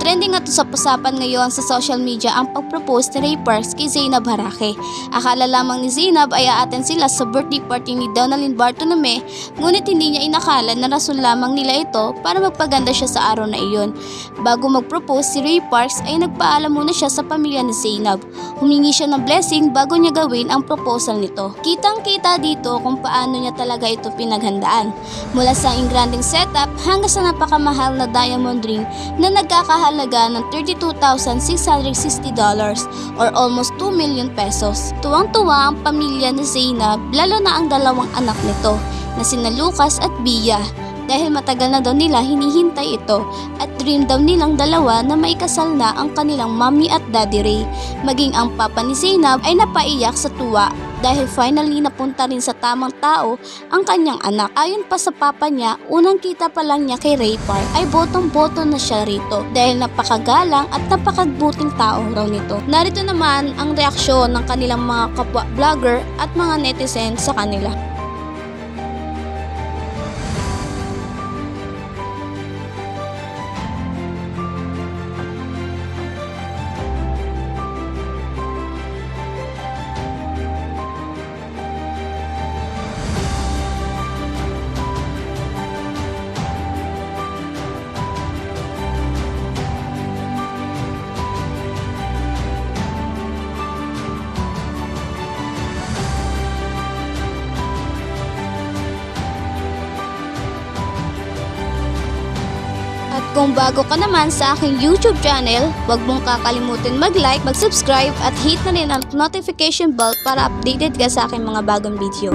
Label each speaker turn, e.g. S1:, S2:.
S1: Trending nga to sa usapan ngayon sa social media ang pag-propose ni Ray Parks kay Zainab Harake. Akala lamang ni Zainab ay aaten sila sa birthday party ni Donalyn Bartolome, ngunit hindi niya inakala na rason lamang nila ito para magpaganda siya sa araw na iyon. Bago mag-propose si Ray Parks ay nagpaalam muna siya sa pamilya ni Zainab. Humingi siya ng blessing bago niya gawin ang proposal nito. Kitang-kita dito kung paano niya talaga ito pinaghandaan. Mula sa engranding setup hanggang sa napakamahal na diamond ring na nagkakahalaga ng $32,660 or almost 2 million pesos. Tuwang-tuwa ang pamilya ni Zainab, lalo na ang dalawang anak nito na sina Lucas at Bia, dahil matagal na daw nila hinihintay ito at dream daw nilang dalawa na maikasal na ang kanilang mommy at daddy Ray. Maging ang papa ni Zainab ay napaiyak sa tuwa dahil finally napunta rin sa tamang tao ang kanyang anak. Ayon pa sa papa niya, unang kita pa lang niya kay Ray Park ay botong-boto na siya rito dahil napakagalang at napakagbuting tao raw nito. Narito naman ang reaksyon ng kanilang mga kapwa vlogger at mga netizen sa kanila. At kung bago ka naman sa aking YouTube channel, huwag mong kakalimutan mag-like, mag-subscribe at hit na rin ang notification bell para updated ka sa aking mga bagong video.